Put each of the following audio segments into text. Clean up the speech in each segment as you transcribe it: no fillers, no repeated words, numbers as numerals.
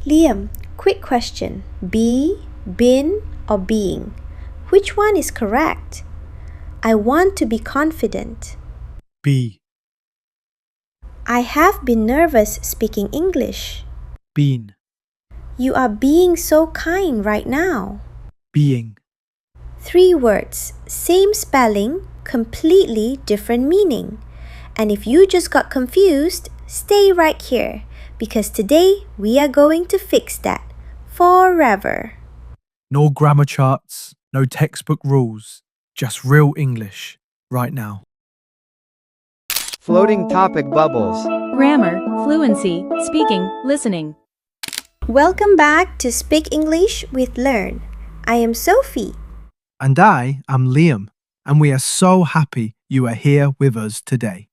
Liam, quick question. Be, been, or being? Which one is correct? I want to be confident. Be. I have been nervous speaking English. Been. You are being so kind right now. Being. 3 words, same spelling, completely different meaning. And if you just got confused, stay right here because today we are going to fix that forever. No grammar charts, no textbook rules, just real English right now. Floating topic bubbles. Grammar, fluency, speaking, listening. Welcome back to Speak English with Learn. I am Sophie. And I am Liam, and we are so happy you are here with us today.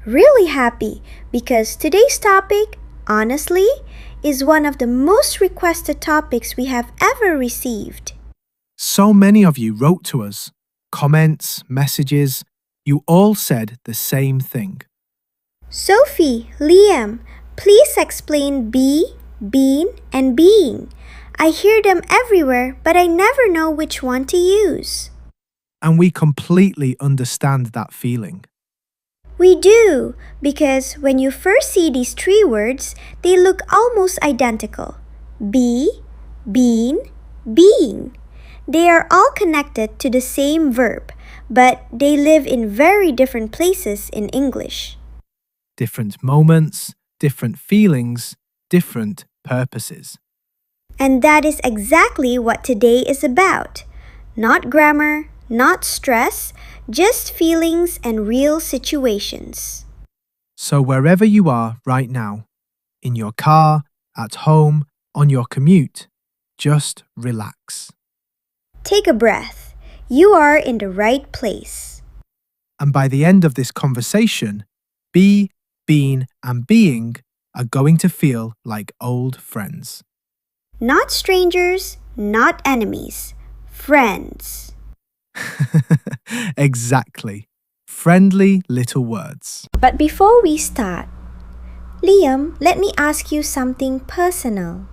Really happy because today's topic, honestly, is one of the most requested topics we have ever received. So many of you wrote to us, comments, messages, you all said the same thing. Sophie, Liam, please explain be, been, and being. I hear them everywhere, but I never know which one to use. And we completely understand that feeling. We do, because when you first see these 3 words, they look almost identical. Be, been, being. They are all connected to the same verb, but they live in very different places in English. Different moments, different feelings, different purposes. And that is exactly what today is about. Not grammar, not stress, just feelings and real situations. So wherever you are right now, in your car, at home, on your commute, just relax. Take a breath. You are in the right place. And by the end of this conversation, be, been, and being are going to feel like old friends. Not strangers, not enemies. Friends. Exactly. Friendly little words. But before we start, Liam, let me ask you something personal.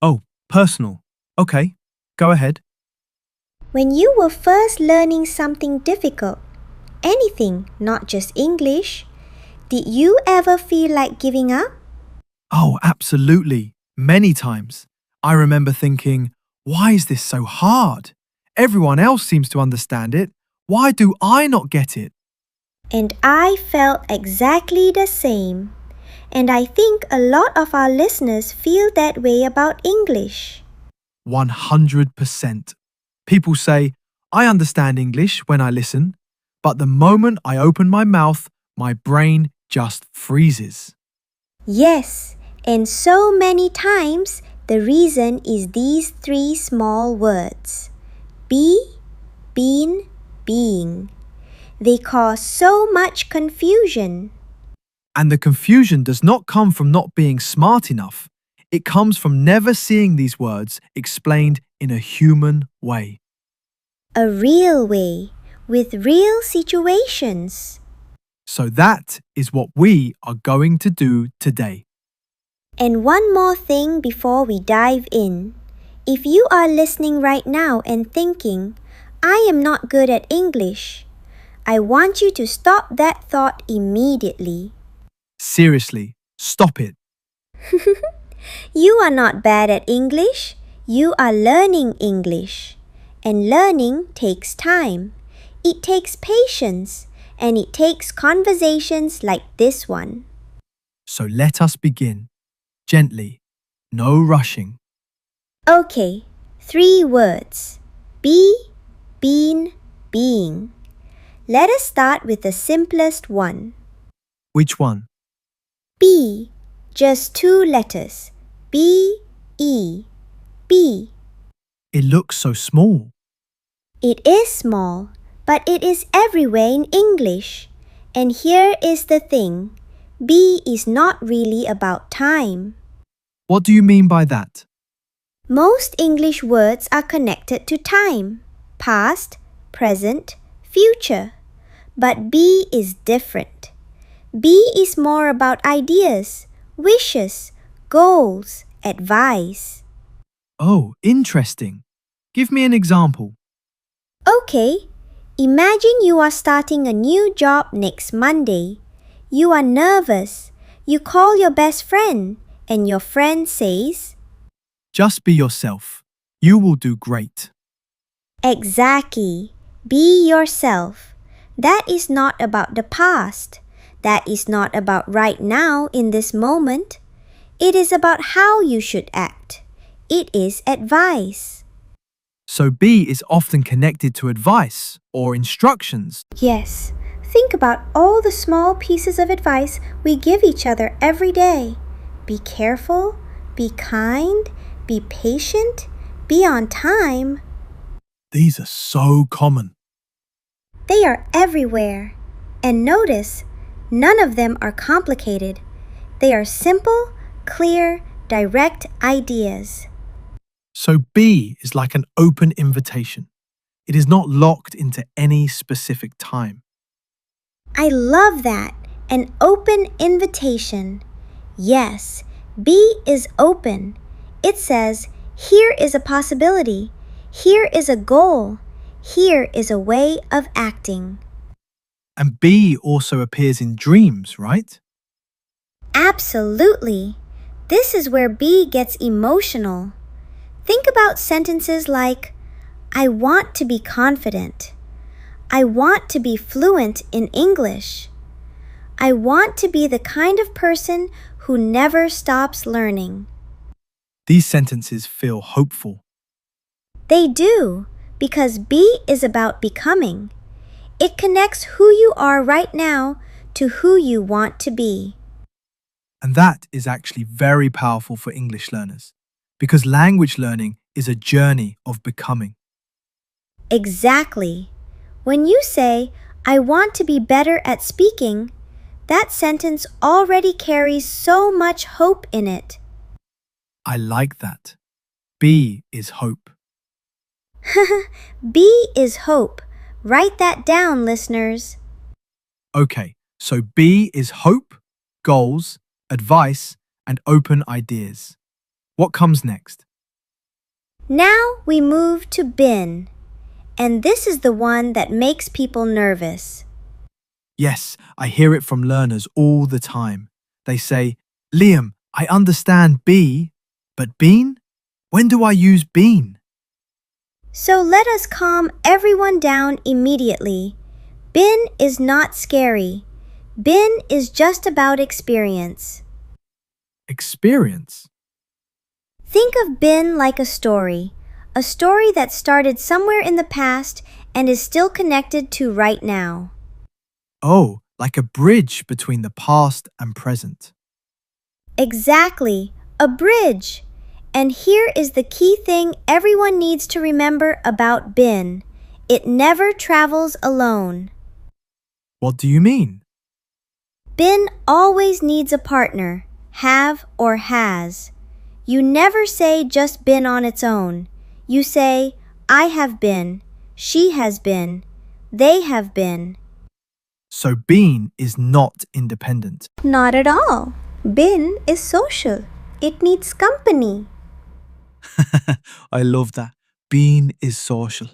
Oh, personal. Okay, go ahead. When you were first learning something difficult, anything, not just English, did you ever feel like giving up? Oh, absolutely. Many times. I remember thinking, why is this so hard? Everyone else seems to understand it. Why do I not get it? And I felt exactly the same. And I think a lot of our listeners feel that way about English. 100%. People say, I understand English when I listen, but the moment I open my mouth, my brain just freezes. Yes, and so many times the reason is these 3 small words. Be, been, being. They cause so much confusion. And the confusion does not come from not being smart enough. It comes from never seeing these words explained in a human way. A real way, with real situations. So that is what we are going to do today. And one more thing before we dive in. If you are listening right now and thinking, I am not good at English, I want you to stop that thought immediately. Seriously, stop it. You are not bad at English. You are learning English. And learning takes time. It takes patience. And it takes conversations like this one. So let us begin. Gently, no rushing. Okay, 3 words. Be, been, being. Let us start with the simplest one. Which one? Be, just 2 letters. B-E. Be. It looks so small. It is small, but it is everywhere in English. And here is the thing. Be is not really about time. What do you mean by that? Most English words are connected to time. Past, present, future. But be is different. Be is more about ideas, wishes, goals, advice. Oh, interesting. Give me an example. Okay, imagine you are starting a new job next Monday. You are nervous. You call your best friend, and your friend says, Just be yourself. You will do great. Exactly. Be yourself. That is not about the past. That is not about right now in this moment. It is about how you should act. It is advice. So be is often connected to advice or instructions. Yes, think about all the small pieces of advice we give each other every day. Be careful, be kind, be patient, be on time. These are so common. They are everywhere. And notice, none of them are complicated. They are simple, clear, direct ideas. So be is like an open invitation. It is not locked into any specific time. I love that. An open invitation. Yes, be is open. It says, here is a possibility. Here is a goal. Here is a way of acting. And be also appears in dreams, right? Absolutely. This is where be gets emotional. Think about sentences like, I want to be confident. I want to be fluent in English. I want to be the kind of person who never stops learning. These sentences feel hopeful. They do, because be is about becoming. It connects who you are right now to who you want to be. And that is actually very powerful for English learners because language learning is a journey of becoming. Exactly. When you say, I want to be better at speaking, that sentence already carries so much hope in it. I like that. Be is hope. Be is hope. Write that down, listeners. Okay, so be is hope, goals, advice, and open ideas. What comes next? Now we move to been. And this is the one that makes people nervous. Yes, I hear it from learners all the time. They say, Liam, I understand be, but been? When do I use been? So let us calm everyone down immediately. Been is not scary. Been is just about experience. Experience. Think of been like a story that started somewhere in the past and is still connected to right now. Oh, like a bridge between the past and present. Exactly, a bridge. And here is the key thing everyone needs to remember about been. It never travels alone. What do you mean? Been always needs a partner, have or has. You never say just been on its own. You say, I have been, she has been, they have been. So been is not independent. Not at all. Been is social. It needs company. I love that. Been is social.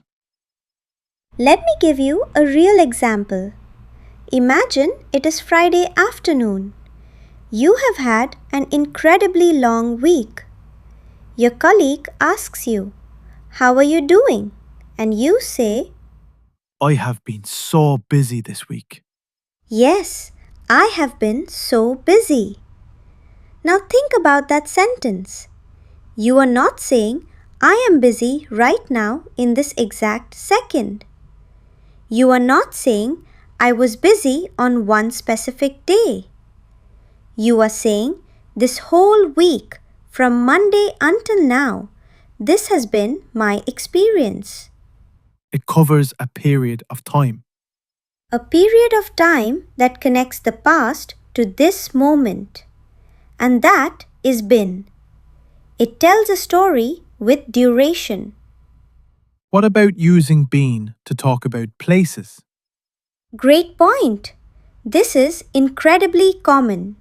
Let me give you a real example. Imagine it is Friday afternoon. You have had an incredibly long week. Your colleague asks you, how are you doing? And you say, I have been so busy this week. yes, I have been so busy. Now think about that sentence. You are not saying, I am busy right now in this exact second. You are not saying, I was busy on one specific day. You are saying, this whole week, from Monday until now, this has been my experience. It covers a period of time. A period of time that connects the past to this moment. And that is been. It tells a story with duration. What about using been to talk about places? Great point. This is incredibly common.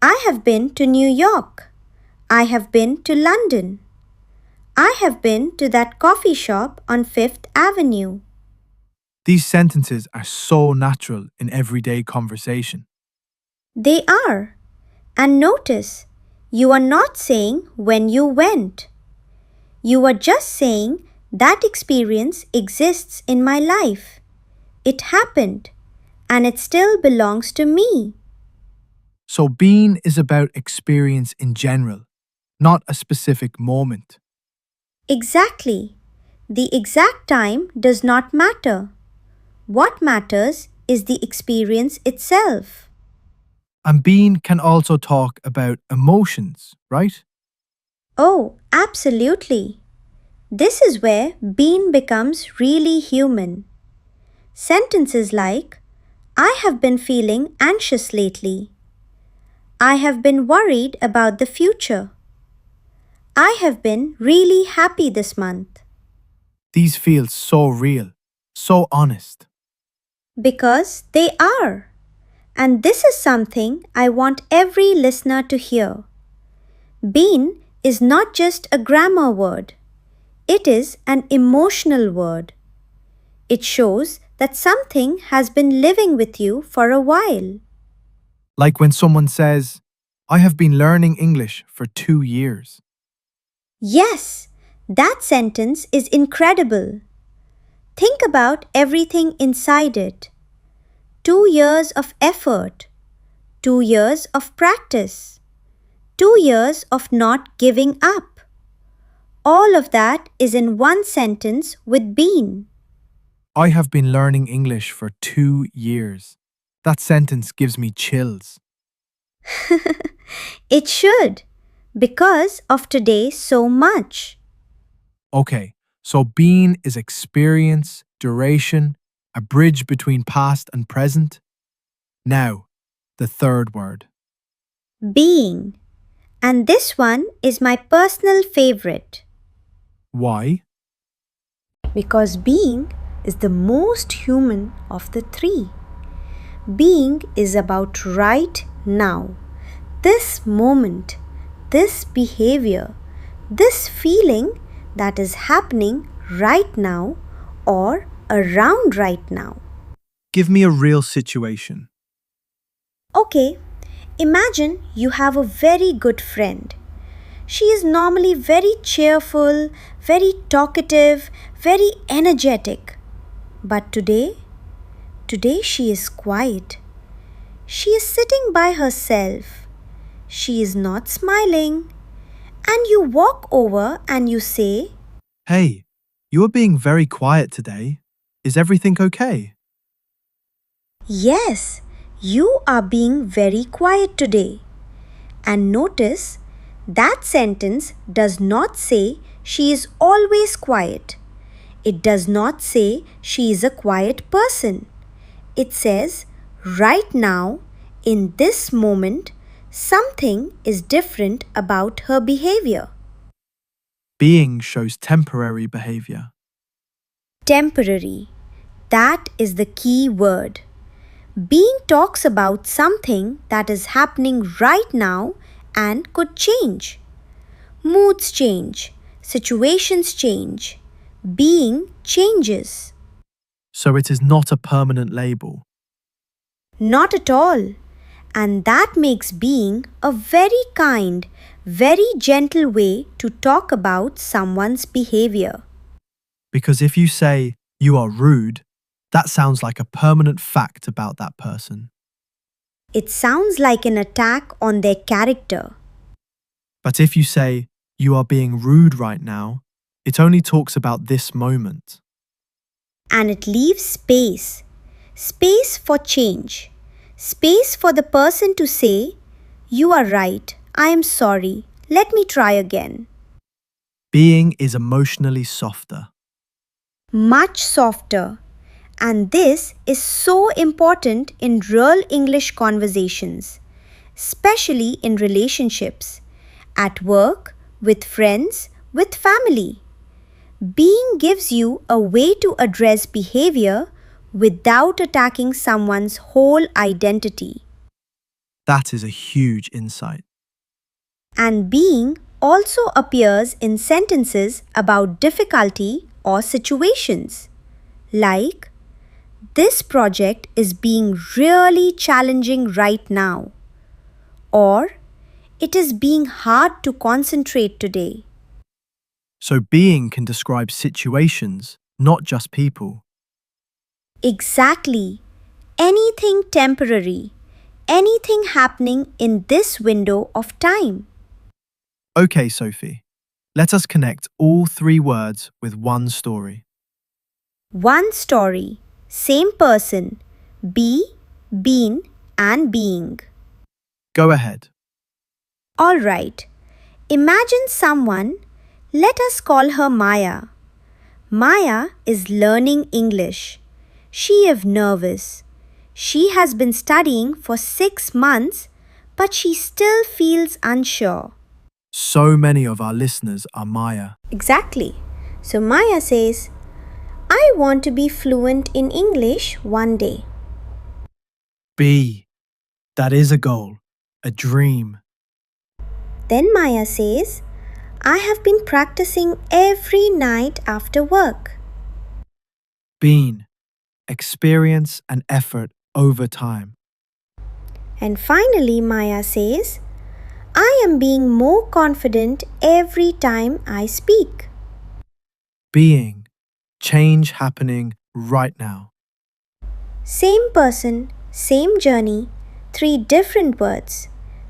I have been to New York. I have been to London. I have been to that coffee shop on Fifth Avenue. These sentences are so natural in everyday conversation. They are. And notice, you are not saying when you went. You are just saying that experience exists in my life. It happened, and it still belongs to me. So, being is about experience in general, not a specific moment. Exactly. The exact time does not matter. What matters is the experience itself. And being can also talk about emotions, right? Oh, absolutely. This is where being becomes really human. Sentences like, I have been feeling anxious lately. I have been worried about the future. I have been really happy this month. These feel so real, so honest. Because they are. And this is something I want every listener to hear. Been is not just a grammar word, it is an emotional word. It shows that something has been living with you for a while. Like when someone says, I have been learning English for 2 years. Yes, that sentence is incredible. Think about everything inside it. 2 years of effort, 2 years of practice, 2 years of not giving up. All of that is in one sentence with been. I have been learning English for 2 years. That sentence gives me chills. It should, because of today so much. Okay, so being is experience, duration, a bridge between past and present. Now, the third word. Being. And this one is my personal favorite Why? because being is the most human of the three. Being is about right now, this moment, this behavior, this feeling that is happening right now or around right now. Give me a real situation. Okay, imagine you have a very good friend. She is normally very cheerful, very talkative, very energetic. But today she is quiet. She is sitting by herself. She is not smiling. And you walk over and you say, Hey, you are being very quiet today. Is everything okay? Yes, you are being very quiet today. And notice that sentence does not say she is always quiet. It does not say she is a quiet person. It says, right now, in this moment, something is different about her behavior. Being shows temporary behavior. Temporary. That is the key word. Being talks about something that is happening right now and could change. Moods change, situations change, being changes. So it is not a permanent label. Not at all. And that makes being a very kind, very gentle way to talk about someone's behavior. Because if you say, you are rude, that sounds like a permanent fact about that person. It sounds like an attack on their character. But if you say, you are being rude right now, it only talks about this moment. And it leaves space. Space for change. Space for the person to say, you are right, I am sorry, let me try again. Being is emotionally softer. Much softer. And this is so important in real English conversations, especially in relationships, at work, with friends, with family. Being gives you a way to address behavior without attacking someone's whole identity. That is a huge insight. And being also appears in sentences about difficulty or situations. Like, this project is being really challenging right now. Or, it is being hard to concentrate today. So being can describe situations, not just people. Exactly. Anything temporary. Anything happening in this window of time. Okay, Sophie, let us connect all three words with one story. One story. Same person. Be, been, and being. Go ahead. Alright. Imagine someone. Let us call her Maya. Maya is learning English. She is nervous. She has been studying for 6 months, but she still feels unsure. So many of our listeners are Maya. Exactly. So Maya says, I want to be fluent in English one day. Be. That is a goal, a dream. Then Maya says, I have been practicing every night after work. Been. Experience and effort over time. And finally, Maya says, I am being more confident every time I speak. Being. Change happening right now. Same person, same journey, three different words,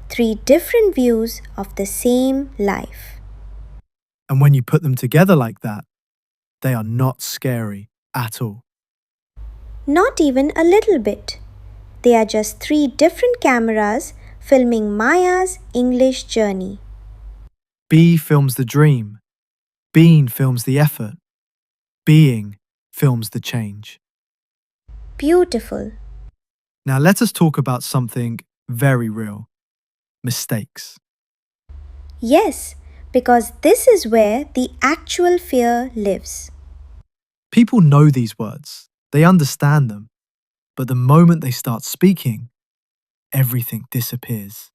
three different views of the same life. And when you put them together like that, they are not scary at all. Not even a little bit. They are just three different cameras filming Maya's English journey. Be films the dream. Being films the effort. Being films the change. Beautiful. Now let us talk about something very real. Mistakes. Yes, because this is where the actual fear lives. People know these words. They understand them. But the moment they start speaking, everything disappears.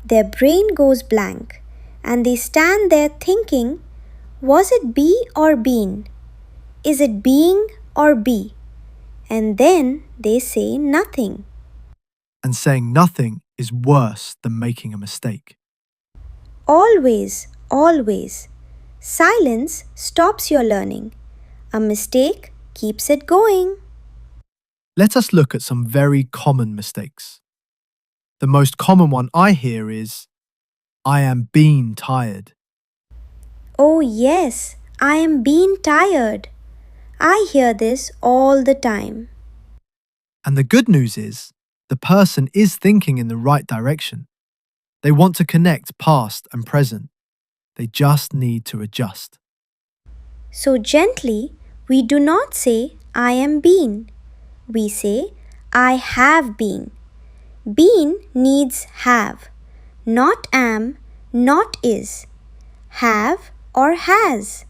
Their brain goes blank and they stand there thinking, was it be or been? Is it being or be? And then they say nothing. And saying nothing is worse than making a mistake. Always, always. Silence stops your learning. A mistake keeps it going. Let us look at some very common mistakes. The most common one I hear is, I am being tired. Oh, yes, I am being tired. I hear this all the time. And the good news is, the person is thinking in the right direction. They want to connect past and present. They just need to adjust. So gently, we do not say, I am been. We say, I have been. Been needs have, not am, not is. Have or has.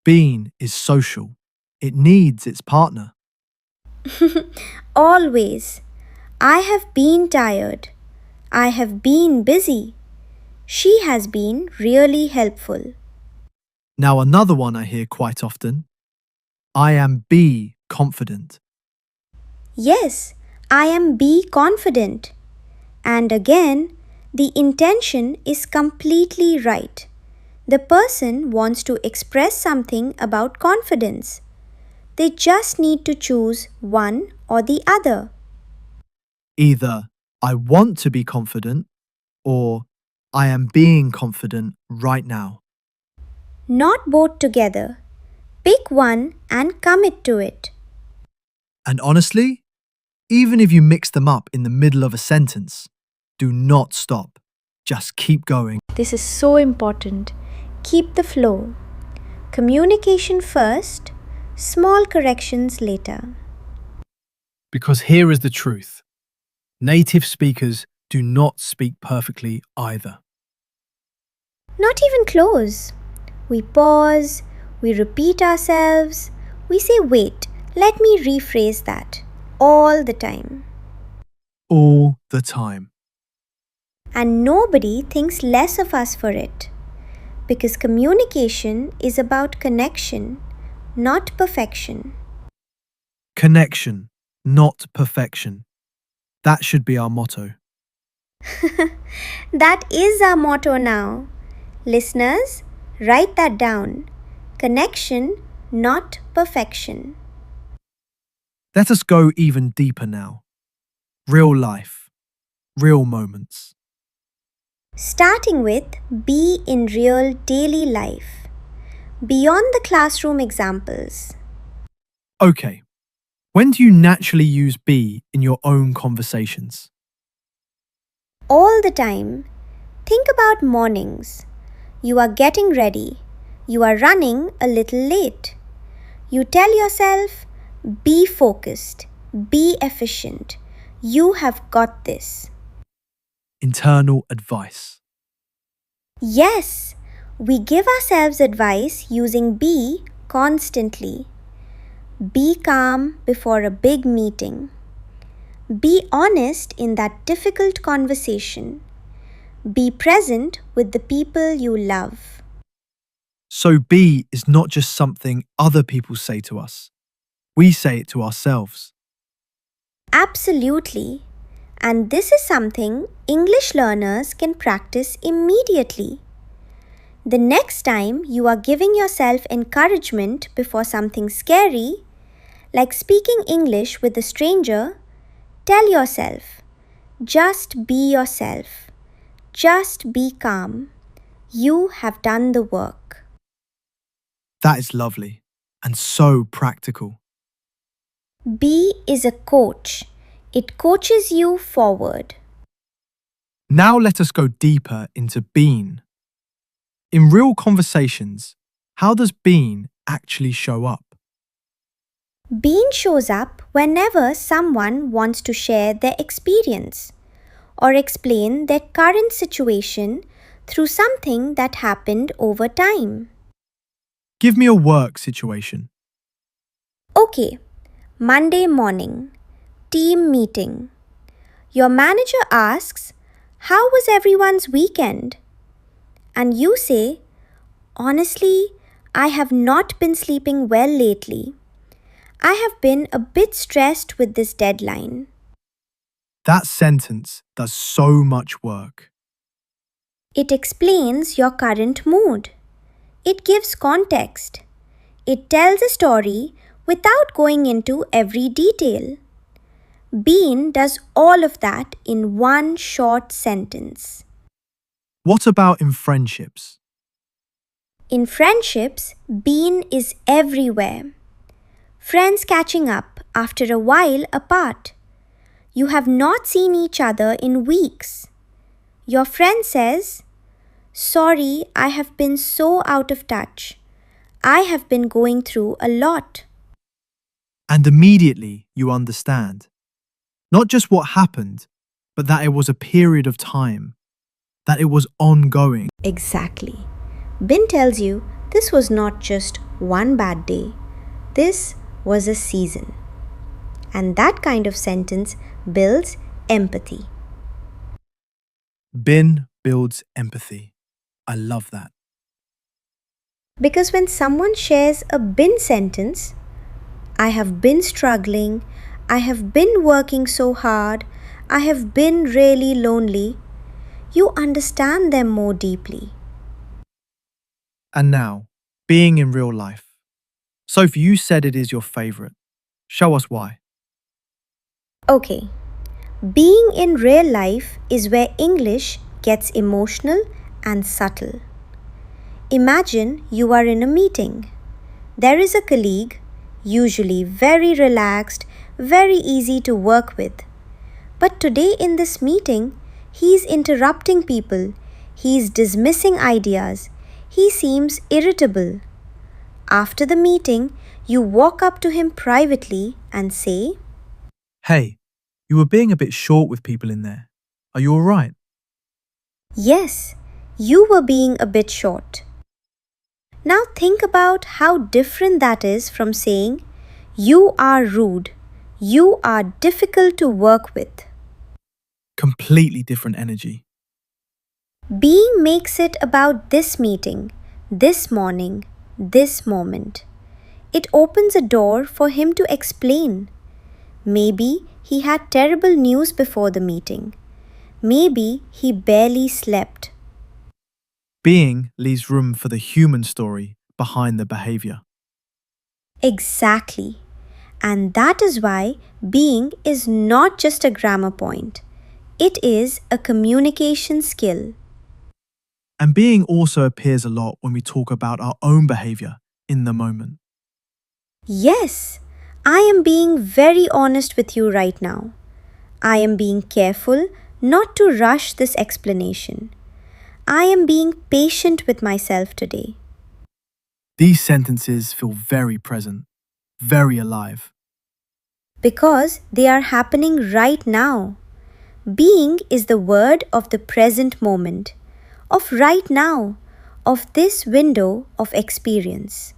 Being is social. It needs its partner. Always. I have been tired. I have been busy. She has been really helpful. Now another one I hear quite often. I am be confident. Yes, I am be confident. And again, the intention is completely right. The person wants to express something about confidence. They just need to choose one or the other. Either I want to be confident or I am being confident right now. Not both together. Pick one and commit to it. And honestly, even if you mix them up in the middle of a sentence, do not stop. Just keep going. This is so important. Keep the flow. Communication first, small corrections later. Because here is the truth. Native speakers do not speak perfectly either. Not even close. We pause, we repeat ourselves, we say, wait, let me rephrase that all the time. All the time. and nobody thinks less of us for it. Because communication is about connection, not perfection. Connection, not perfection. That should be our motto. That is our motto now. Listeners, write that down. Connection, not perfection. Let us go even deeper now. Real life, real moments. Starting with be in real daily life. Beyond the classroom examples. Okay, when do you naturally use be in your own conversations? All the time. Think about mornings. You are getting ready. You are running a little late. You tell yourself, be focused, be efficient. You have got this. Internal advice. Yes, we give ourselves advice using be constantly. Be calm before a big meeting. Be honest in that difficult conversation. Be present with the people you love. So be is not just something other people say to us. We say it to ourselves. Absolutely. And this is something English learners can practice immediately. The next time you are giving yourself encouragement before something scary, like speaking English with a stranger, tell yourself, just be yourself. Just be calm. You have done the work. That is lovely and so practical. Be is a coach. It coaches you forward. Now let us go deeper into been. In real conversations, how does been actually show up? Being shows up whenever someone wants to share their experience or explain their current situation through something that happened over time. Give me a work situation. Okay, Monday morning, team meeting. Your manager asks, how was everyone's weekend? And you say, honestly, I have not been sleeping well lately. I have been a bit stressed with this deadline. That sentence does so much work. It explains your current mood. It gives context. It tells a story without going into every detail. Been does all of that in one short sentence. What about in friendships? In friendships, been is everywhere. Friends catching up after a while apart. You have not seen each other in weeks. Your friend says, sorry, I have been so out of touch. I have been going through a lot. And immediately you understand. Not just what happened, but that it was a period of time, that it was ongoing. Exactly. Bin tells you this was not just one bad day. This was a season. And that kind of sentence builds empathy. Been builds empathy. I love that. Because when someone shares a bin sentence, I have been struggling, I have been working so hard, I have been really lonely, you understand them more deeply. And now, being in real life. Sophie, you said it is your favourite. Show us why. Okay, being in real life is where English gets emotional and subtle. Imagine you are in a meeting. There is a colleague, usually very relaxed, very easy to work with. But today in this meeting, he is interrupting people, he is dismissing ideas, he seems irritable. After the meeting, you walk up to him privately and say, Hey, you were being a bit short with people in there. Are you alright? yes, you were being a bit short. Now think about how different that is from saying, you are rude, you are difficult to work with. Completely different energy. Being makes it about this meeting, this morning, this moment. It opens a door for him to explain. Maybe he had terrible news before the meeting. Maybe he barely slept. Being leaves room for the human story behind the behavior. Exactly. And that is why being is not just a grammar point. It is a communication skill. And being also appears a lot when we talk about our own behavior in the moment. Yes, I am being very honest with you right now. I am being careful not to rush this explanation. I am being patient with myself today. These sentences feel very present, very alive. Because they are happening right now. Being is the word of the present moment, of right now, of this window of experience.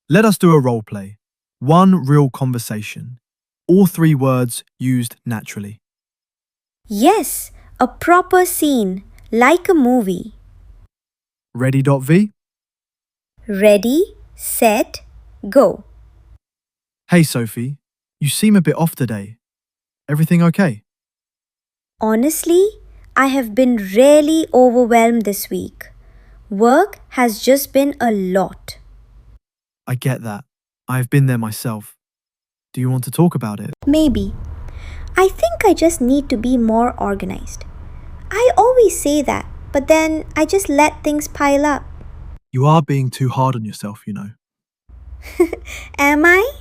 Let us do a role play. One real conversation. All three words used naturally. Yes, a proper scene, like a movie. Ready.v? Ready, set, go. Hey Sophie, you seem a bit off today. Everything okay? Honestly, I have been really overwhelmed this week. Work has just been a lot. I get that. I've been there myself. Do you want to talk about it? Maybe. I think I just need to be more organized. I always say that, but then I just let things pile up. You are being too hard on yourself, you know. Am I?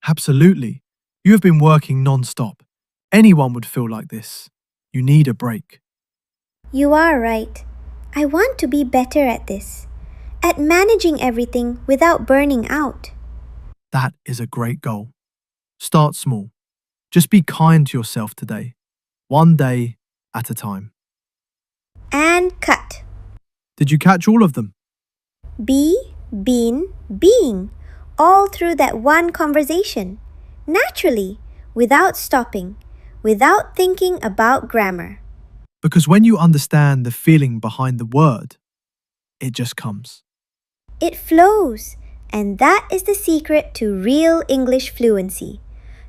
Absolutely. You have been working non-stop. Anyone would feel like this. You need a break. You are right. I want to be better at this, at managing everything without burning out. That is a great goal. Start small. Just be kind to yourself today. One day at a time. And cut. Did you catch all of them? Be, been, being, all through that one conversation. Naturally, without stopping, without thinking about grammar. Because when you understand the feeling behind the word, it just comes. It flows, and that is the secret to real English fluency.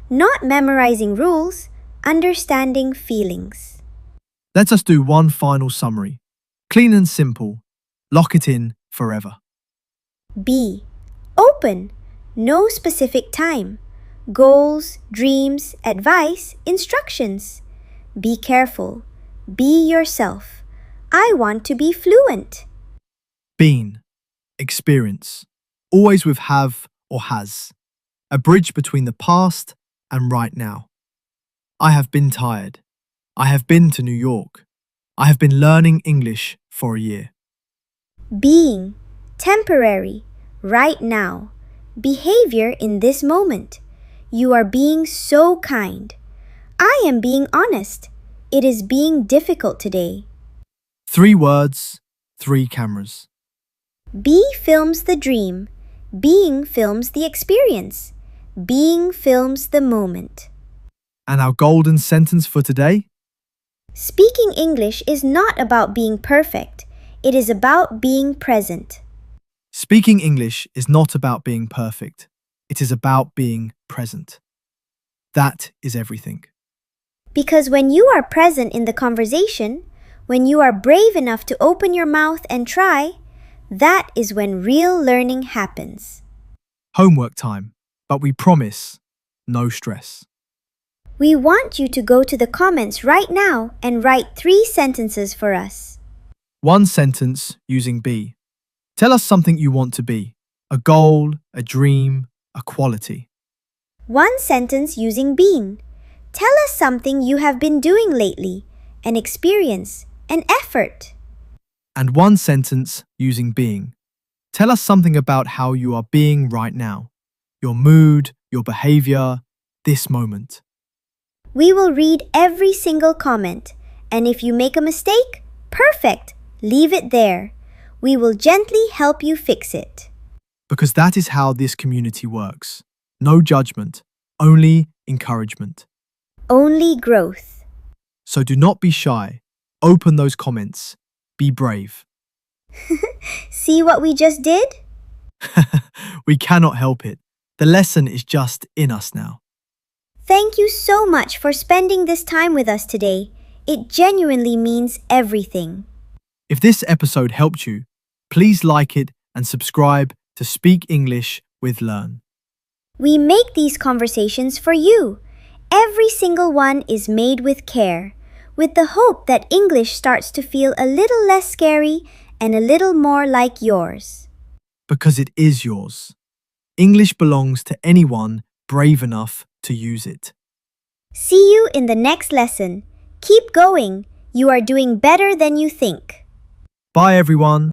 Not memorizing rules, understanding feelings. Let us do one final summary. Clean and simple. Lock it in forever. Be. Open. No specific time. Goals, dreams, advice, instructions. Be careful. Be yourself. I want to be fluent. Been. Experience. Always with have or has. A bridge between the past and right now. I have been tired. I have been to New York. I have been learning English for a year. Being. Temporary. Right now. Behavior in this moment. You are being so kind. I am being honest. It is being difficult today. 3 words, 3 cameras. Be films the dream. Being films the experience. Being films the moment. And our golden sentence for today? Speaking English is not about being perfect. It is about being present. Speaking English is not about being perfect. It is about being present. That is everything. Because when you are present in the conversation, when you are brave enough to open your mouth and try, that is when real learning happens. Homework time, but we promise no stress. We want you to go to the comments right now and write 3 sentences for us. 1 sentence using be. Tell us something you want to be. A goal, a dream, a quality. 1 sentence using been. Tell us something you have been doing lately, an experience, an effort. And 1 sentence using being. Tell us something about how you are being right now. Your mood, your behavior, this moment. We will read every single comment, and if you make a mistake, perfect, leave it there. We will gently help you fix it. Because that is how this community works. No judgment, only encouragement. Only growth. So do not be shy. Open those comments. Be brave. See what we just did? We cannot help it. The lesson is just in us now. Thank you so much for spending this time with us today. It genuinely means everything. If this episode helped you, please like it and subscribe to Speak English with Learn. We make these conversations for you. Every single one is made with care, with the hope that English starts to feel a little less scary and a little more like yours. Because it is yours. English belongs to anyone brave enough to use it. See you in the next lesson. Keep going. You are doing better than you think. Bye, everyone.